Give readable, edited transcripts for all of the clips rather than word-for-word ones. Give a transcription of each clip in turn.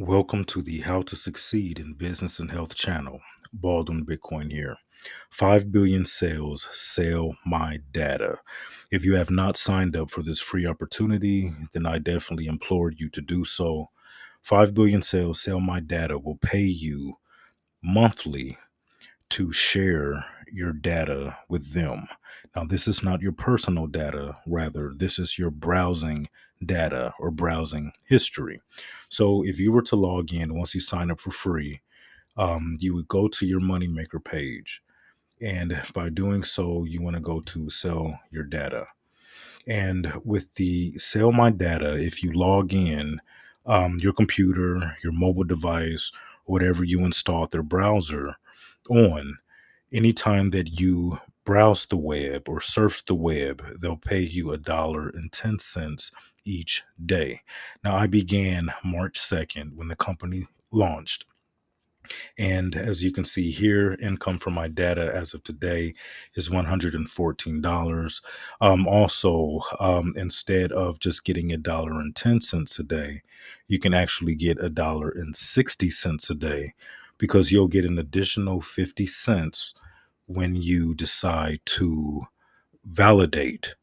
Welcome to the How to Succeed in Business and Health channel. BaldwinBitcoin here. 5 billion sales, sell my data. If you have not signed up for this free opportunity, then I definitely implore you to do so. 5 billion sales, sell my data will pay you monthly to share your data with them. Now, this is not your personal data, rather, this is your browsing data or browsing history. So, if you were to log in once you sign up for free, you would go to your moneymaker page. And by doing so, you want to go to sell your data. And with the sell my data, if you log in, your computer, your mobile device, whatever you installed their browser on, anytime that you browse the web or surf the web, they'll pay you $1.10 each day. Now, I began March 2nd when the company launched. And as you can see here, income from my data as of today is $114. Instead of just getting $1.10 a day, you can actually get $1.60 a day because you'll get an additional 50 cents when you decide to validate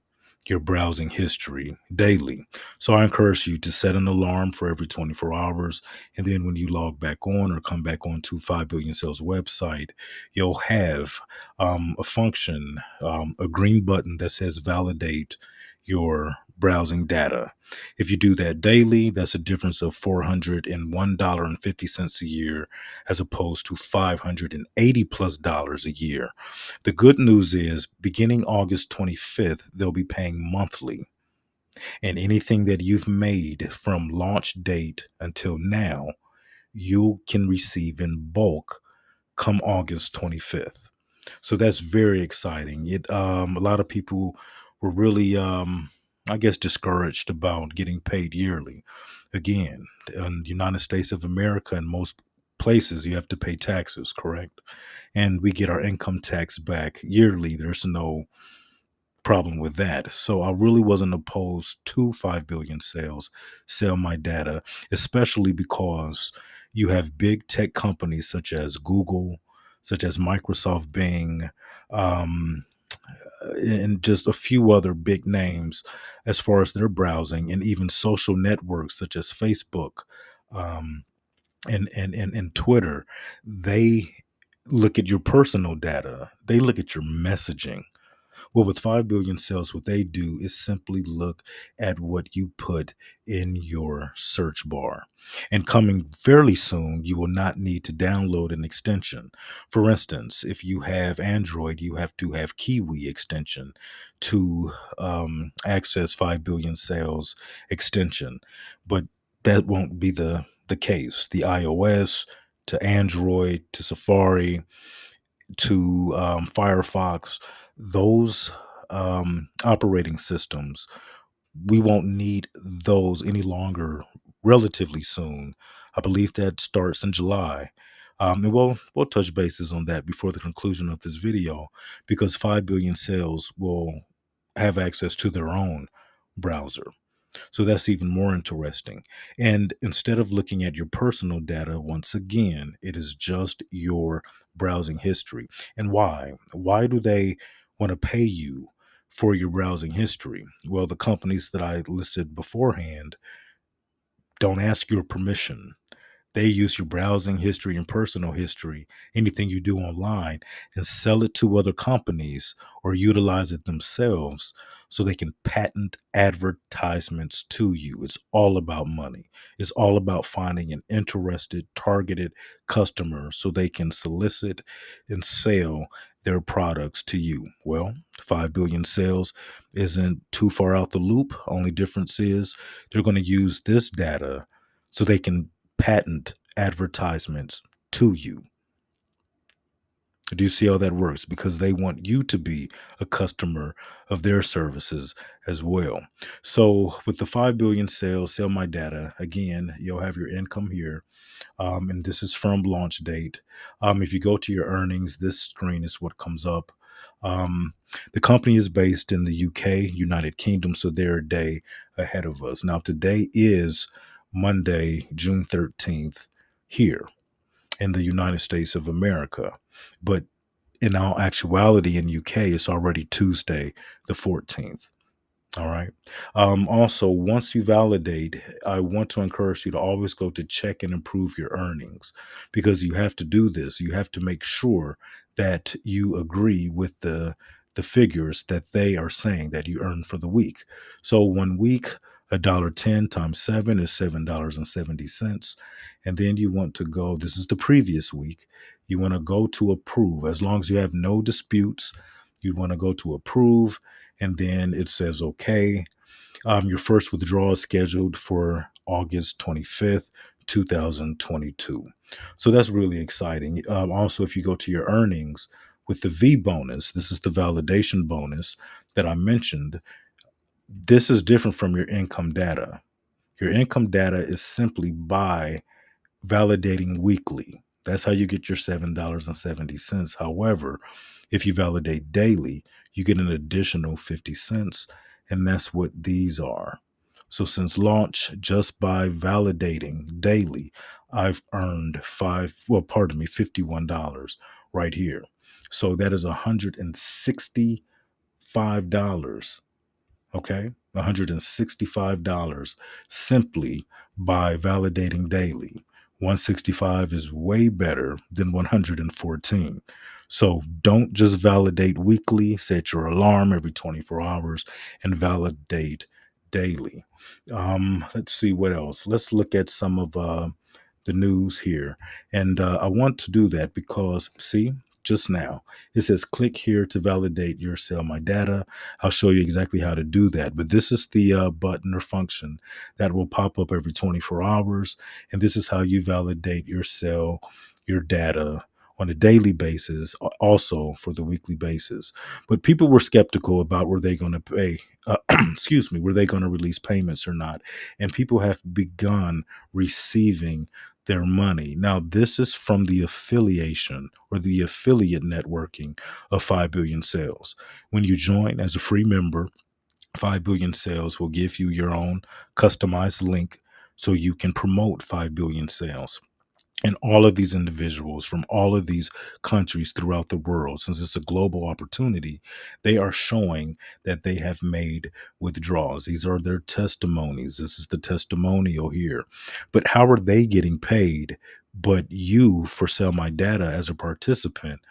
your browsing history daily. So I encourage you to set an alarm for every 24 hours. And then when you log back on or come back onto 5 Billion Sales website, you'll have a function, a green button that says validate your browsing data. If you do that daily, that's a difference of $401.50 a year as opposed to $580 plus a year. The good news is beginning August 25th, they'll be paying monthly. And anything that you've made from launch date until now, you can receive in bulk come August 25th. So that's very exciting. A lot of people were really I guess discouraged about getting paid yearly. Again, in the United States of America and most places you have to pay taxes, correct? And we get our income tax back yearly. There's no problem with that. So I really wasn't opposed to 5 billion sales, sell my data, especially because you have big tech companies such as Google, such as Microsoft Bing, um, and just a few other big names as far as their browsing, and even social networks such as Facebook, um, and Twitter. They look at your personal data. They look at your messaging. Well, with 5 billion cells, what they do is simply look at what you put in your search bar. And coming fairly soon, you will not need to download an extension. For instance, if you have Android, you have to have Kiwi extension to access 5 billion cells extension. But that won't be the case. The iOS to Android to Safari to Firefox, those operating systems, we won't need those any longer relatively soon. I believe that starts in July. And we'll touch bases on that before the conclusion of this video because 5 billion cells will have access to their own browser. So that's even more interesting. And instead of looking at your personal data, once again, it is just your browsing history. And why? Why do they want to pay you for your browsing history? Well, the companies that I listed beforehand don't ask your permission. They use your browsing history and personal history, anything you do online, and sell it to other companies or utilize it themselves so they can patent advertisements to you. It's all about money. It's all about finding an interested, targeted customer so they can solicit and sell their products to you. Well, 5 billion sales isn't too far out the loop. Only difference is they're going to use this data so they can patent advertisements to you. Do you see how that works? Because they want you to be a customer of their services as well. So with the 5 billion sales, sell my data, again, you'll have your income here. And this is from launch date. If you go to your earnings, this screen is what comes up. Um, the company is based in the UK, United Kingdom, so they're a day ahead of us. Now, today is Monday, June 13th, here in the United States of America. But in all actuality, in UK, it's already Tuesday, the 14th. All right. Also, once you validate, I want to encourage you to always go to check and improve your earnings, because you have to do this. You have to make sure that you agree with the figures that they are saying that you earn for the week. So 1 week, $1.10 times 7 is $7.70. And then you want to go, this is the previous week. You want to go to approve. As long as you have no disputes, you want to go to approve, and then it says okay. Your first withdrawal is scheduled for August 25th, 2022. So that's really exciting. Also, if you go to your earnings with the V bonus, this is the validation bonus that I mentioned. This is different from your income data. Your income data is simply by validating weekly. That's how you get your $7.70. However, if you validate daily, you get an additional 50 cents, and that's what these are. So since launch, just by validating daily, I've earned $51 right here. So that is $165, okay? $165 simply by validating daily. 165 is way better than 114. So don't just validate weekly, set your alarm every 24 hours and validate daily. Let's see what else. Let's look at some of the news here. And I want to do that because, see, just now it says click here to validate your sell my data. I'll show you exactly how to do that. But this is the button or function that will pop up every 24 hours. And this is how you validate your sell, your data on a daily basis, also for the weekly basis. But people were skeptical about were they going to pay, excuse me, were they going to release payments or not? And people have begun receiving their money. Now, this is from the affiliation or the affiliate networking of 5 billion sales. When you join as a free member, 5 billion sales will give you your own customized link so you can promote 5 billion sales. And all of these individuals from all of these countries throughout the world, since it's a global opportunity, they are showing that they have made withdrawals. These are their testimonies. This is the testimonial here. But how are they getting paid? But you, for Sell My Data as a participant,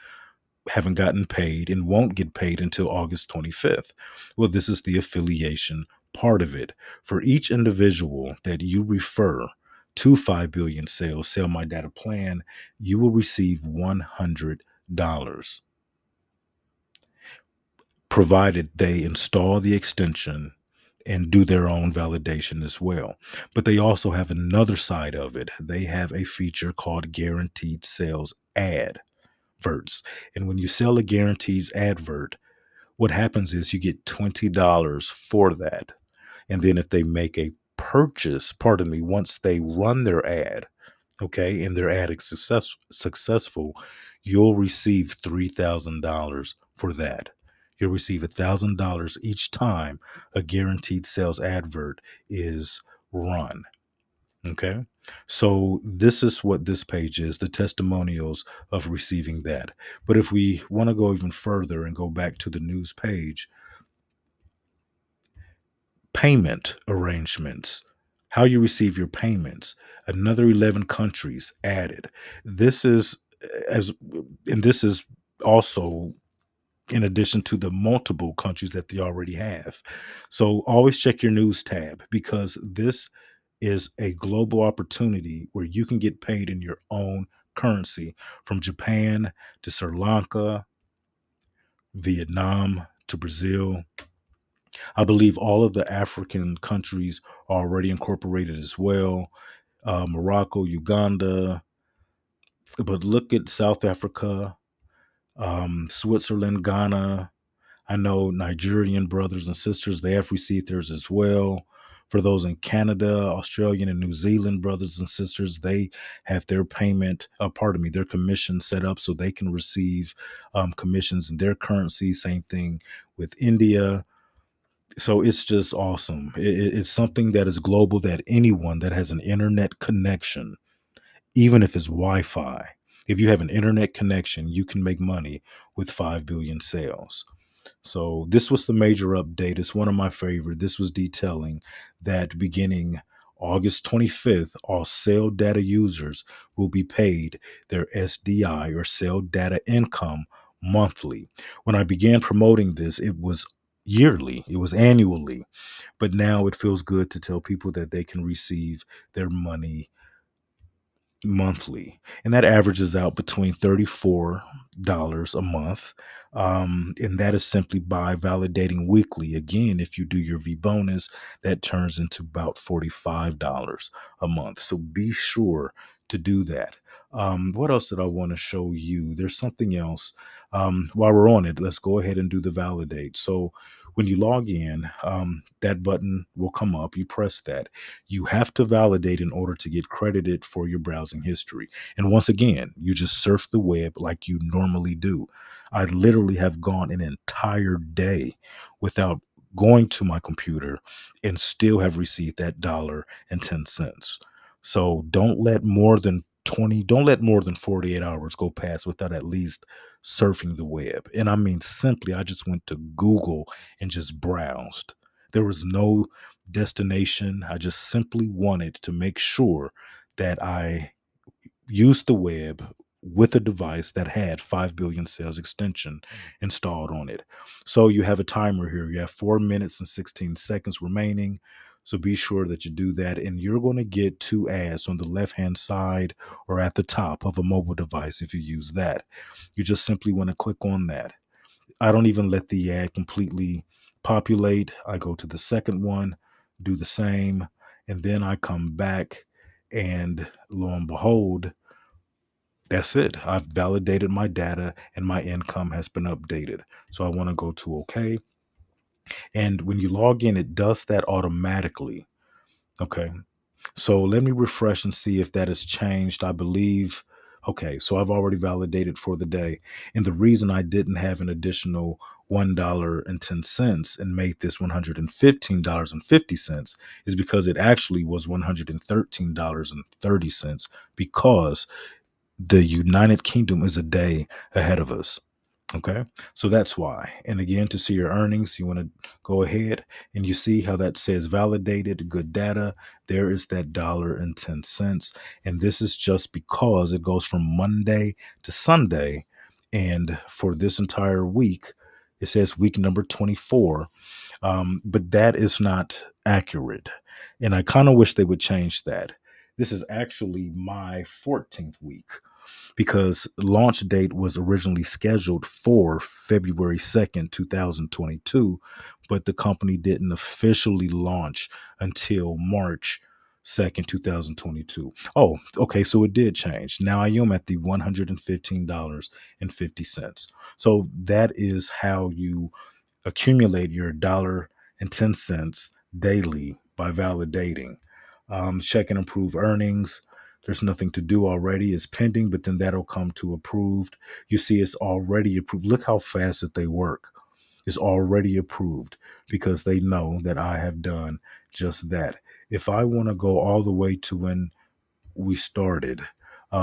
haven't gotten paid and won't get paid until August 25th. Well, this is the affiliation part of it. For each individual that you refer to 5 billion sales, Sell My Data plan, you will receive $100, provided they install the extension and do their own validation as well. But they also have another side of it. They have a feature called guaranteed sales adverts. And when you sell a guaranteed advert, what happens is you get $20 for that. And then if they make a purchase, pardon me, once they run their ad, okay, and their ad is successful, you'll receive $3,000 for that. You'll receive $1,000 each time a guaranteed sales advert is run. Okay. So this is what this page is, the testimonials of receiving that. But if we want to go even further and go back to the news page, payment arrangements, how you receive your payments, another 11 countries added. This is as and this is also in addition to the multiple countries that they already have. So always check your news tab, because this is a global opportunity where you can get paid in your own currency, from Japan to Sri Lanka, Vietnam to Brazil. I believe all of the African countries are already incorporated as well. Morocco, Uganda, but look at South Africa, Switzerland, Ghana. I know Nigerian brothers and sisters, they have received theirs as well. For those in Canada, Australian, and New Zealand brothers and sisters, they have their payment, their commission set up so they can receive commissions in their currency. Same thing with India. So it's just awesome. It's something that is global, that anyone that has an internet connection, even if it's Wi-Fi, if you have an internet connection, you can make money with 5 billion sales. So this was the major update. It's one of my favorite. This was detailing that beginning August 25th, all cell data users will be paid their SDI, or cell data income, monthly. When I began promoting this, it was yearly, it was annually, but now it feels good to tell people that they can receive their money monthly, and that averages out between $34 a month. And that is simply by validating weekly. Again, if you do your V bonus, that turns into about $45 a month. So be sure to do that. What else did I want to show you? There's something else. While we're on it, let's go ahead and do the validate. So when you log in, that button will come up. You press that. You have to validate in order to get credited for your browsing history. And once again, you just surf the web like you normally do. I literally have gone an entire day without going to my computer and still have received that $1.10. So don't let more than 48 hours go past without at least surfing the web. And I mean, simply, I just went to Google and just browsed. There was no destination. I just simply wanted to make sure that I used the web with a device that had 5 billion sales extension installed on it. So you have a timer here. You have 4 minutes and 16 seconds remaining. So be sure that you do that. And you're going to get two ads on the left hand side or at the top of a mobile device if you use that. You just simply want to click on that. I don't even let the ad completely populate. I go to the second one, do the same, and then I come back, and lo and behold, that's it. I've validated my data and my income has been updated. So I want to go to OK. And when you log in, it does that automatically. Okay. So let me refresh and see if that has changed. I believe. Okay, so I've already validated for the day. And the reason I didn't have an additional $1.10 and made this $115.50 is because it actually was $113.30, because the United Kingdom is a day ahead of us. Okay, so that's why. And again, to see your earnings, you want to go ahead and you see how that says validated, good data. There is that $1.10. And this is just because it goes from Monday to Sunday. And for this entire week, it says week number 24. But that is not accurate. And I kind of wish they would change that. This is actually my 14th week, because launch date was originally scheduled for February 2nd, 2022, but the company didn't officially launch until March 2nd, 2022. Oh, okay, so it did change. Now I am at the $115.50. So that is how you accumulate your $1.10 daily by validating. Check and approve earnings. There's nothing to do already. It's pending, but then that'll come to approved. You see, it's already approved. Look how fast that they work. It's already approved because they know that I have done just that. If I want to go all the way to when we started.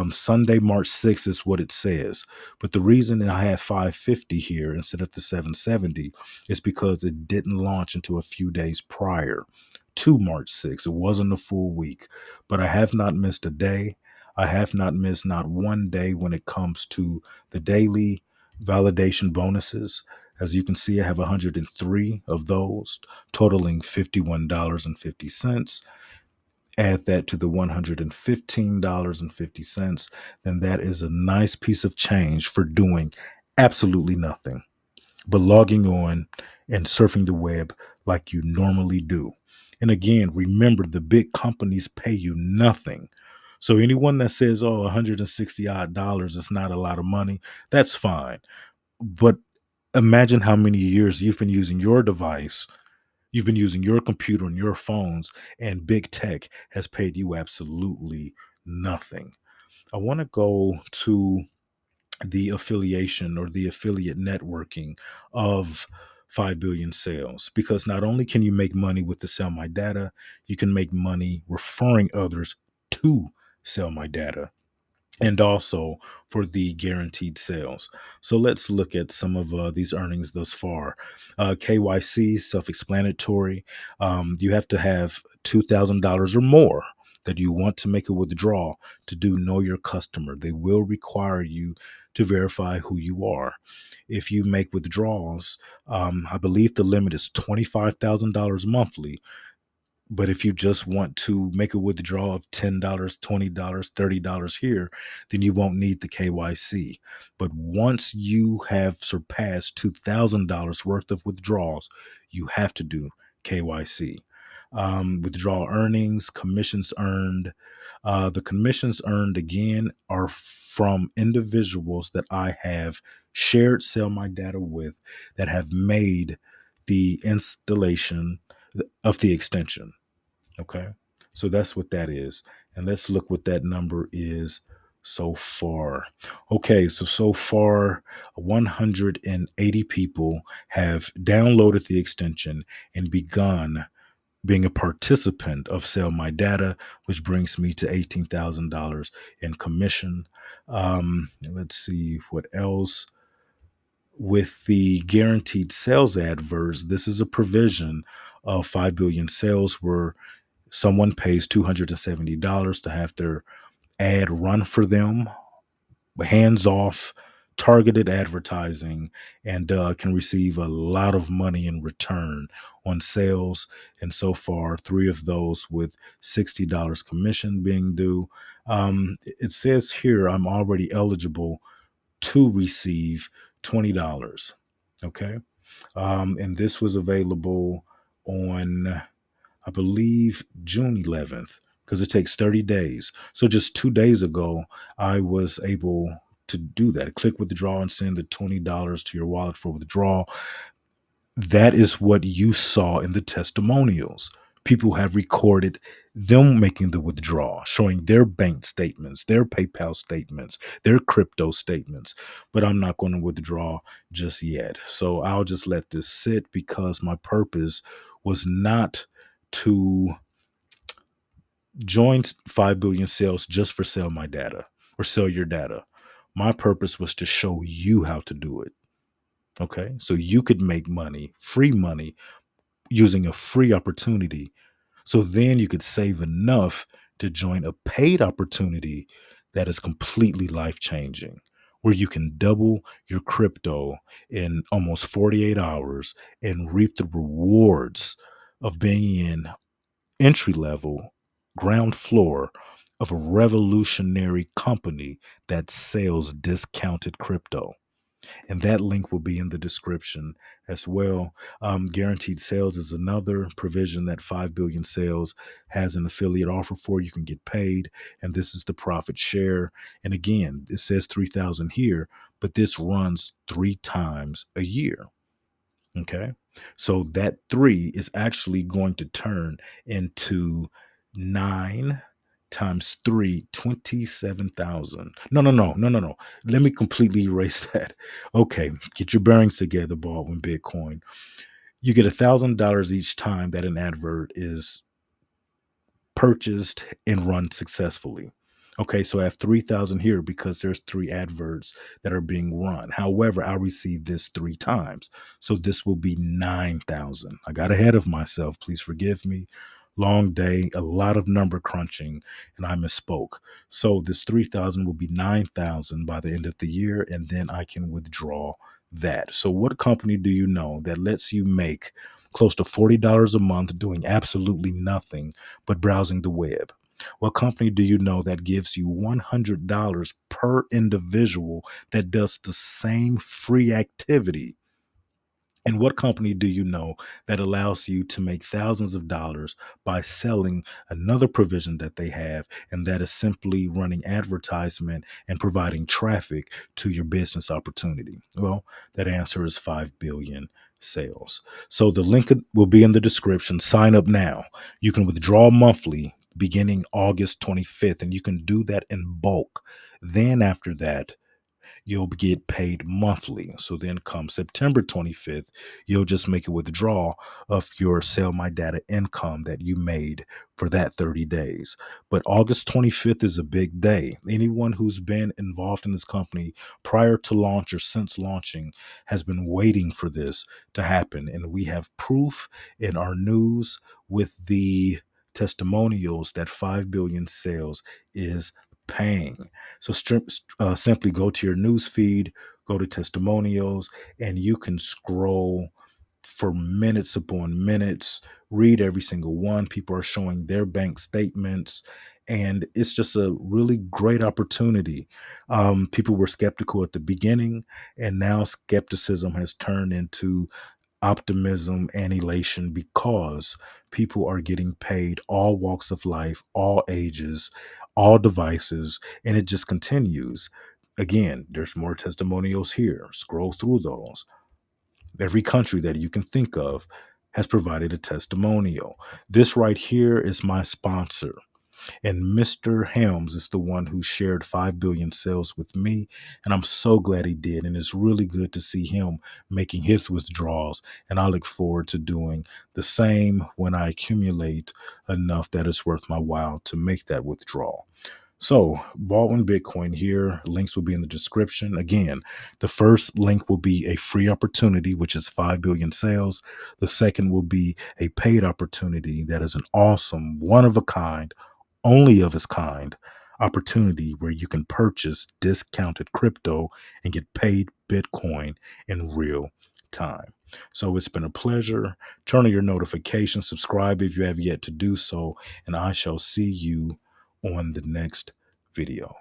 Sunday, March 6th is what it says. But the reason that I have 550 here instead of the 770 is because it didn't launch until a few days prior to March 6th. It wasn't a full week, but I have not missed a day. I have not missed not one day when it comes to the daily validation bonuses. As you can see, I have 103 of those, totaling $51.50. Add that to the $115.50, then that is a nice piece of change for doing absolutely nothing but logging on and surfing the web like you normally do. And again, remember, the big companies pay you nothing. So anyone that says, oh, 160 odd dollars is not a lot of money, that's fine. But imagine how many years you've been using your device. You've been using your computer and your phones, and big tech has paid you absolutely nothing. I want to go to the affiliation or the affiliate networking of 5 billion sales, because not only can you make money with the Sell My Data, you can make money referring others to Sell My Data, and also for the guaranteed sales. So let's look at some of these earnings thus far. KYC, self-explanatory. You have to have $2,000 or more that you want to make a withdrawal to do Know Your Customer. They will require you to verify who you are. If you make withdrawals, I believe the limit is $25,000 monthly, but if you just want to make a withdrawal of $10, $20, $30 here, then you won't need the KYC. But once you have surpassed $2,000 worth of withdrawals, you have to do KYC. Withdrawal earnings, commissions earned. The commissions earned again are from individuals that I have shared Sell My Data with, that have made the installation of the extension. Okay. So that's what that is. And let's look what that number is so far. Okay. So far, 180 people have downloaded the extension and begun being a participant of Sell My Data, which brings me to $18,000 in commission. Let's see what else. With the guaranteed sales adverts, this is a provision of 5 billion sales where someone pays $270 to have their ad run for them, hands off, targeted advertising, and can receive a lot of money in return on sales. And so far, three of those with $60 commission being due. It says here I'm already eligible to receive $20. Okay. And this was available on, I believe, June 11th, because it takes 30 days. So just 2 days ago, I was able to do that. Click withdraw and send the $20 to your wallet for withdrawal. That is what you saw in the testimonials. People have recorded them making the withdrawal, showing their bank statements, their PayPal statements, their crypto statements. But I'm not going to withdraw just yet. So I'll just let this sit, because my purpose was not to join 5 billion sales just for Sell My Data or Sell Your Data. My purpose was to show you how to do it. Okay. So you could make free money, using a free opportunity. So then you could save enough to join a paid opportunity that is completely life changing, where you can double your crypto in almost 48 hours and reap the rewards of being in entry level, ground floor of a revolutionary company that sells discounted crypto. And that link will be in the description as well. Guaranteed sales is another provision that 5 billion sales has an affiliate offer for. You can get paid, and this is the profit share. And again, it says 3,000 here, but this runs 3 times a year. Okay. So that 3 is actually going to turn into 9 times 3, 27,000. No. Let me completely erase that. Okay. Get your bearings together, Baldwin Bitcoin. You get $1,000 each time that an advert is purchased and run successfully. Okay, so I have 3,000 here because there's 3 adverts that are being run. However, I received this 3 times. So this will be 9,000. I got ahead of myself. Please forgive me. Long day, a lot of number crunching, and I misspoke. So this 3,000 will be 9,000 by the end of the year, and then I can withdraw that. So what company do you know that lets you make close to $40 a month doing absolutely nothing but browsing the web? What company do you know that gives you $100 per individual that does the same free activity? And what company do you know that allows you to make thousands of dollars by selling another provision that they have, and that is simply running advertisement and providing traffic to your business opportunity? Well, that answer is 5 billion sales. So the link will be in the description. Sign up now. You can withdraw monthly beginning August 25th, and you can do that in bulk. Then after that, you'll get paid monthly. So then come September 25th, you'll just make a withdrawal of your sell my data income that you made for that 30 days. But August 25th is a big day. Anyone who's been involved in this company prior to launch or since launching has been waiting for this to happen. And we have proof in our news with the testimonials that 5 billion sales is paying. So simply go to your news feed, go to testimonials, and you can scroll for minutes upon minutes, read every single one. People are showing their bank statements, and it's just a really great opportunity. People were skeptical at the beginning, and now skepticism has turned into optimism and elation because people are getting paid all walks of life, all ages, all devices, and it just continues. Again, there's more testimonials here. Scroll through those. Every country that you can think of has provided a testimonial. This right here is my sponsor. And Mr. Helms is the one who shared 5 billion sales with me. And I'm so glad he did. And it's really good to see him making his withdrawals. And I look forward to doing the same when I accumulate enough that it's worth my while to make that withdrawal. So, Baldwin Bitcoin here. Links will be in the description. Again, the first link will be a free opportunity, which is 5 billion sales. The second will be a paid opportunity that is an awesome, one of a kind, only of its kind opportunity where you can purchase discounted crypto and get paid Bitcoin in real time. So it's been a pleasure. Turn on your notifications, subscribe if you have yet to do so, and I shall see you on the next video.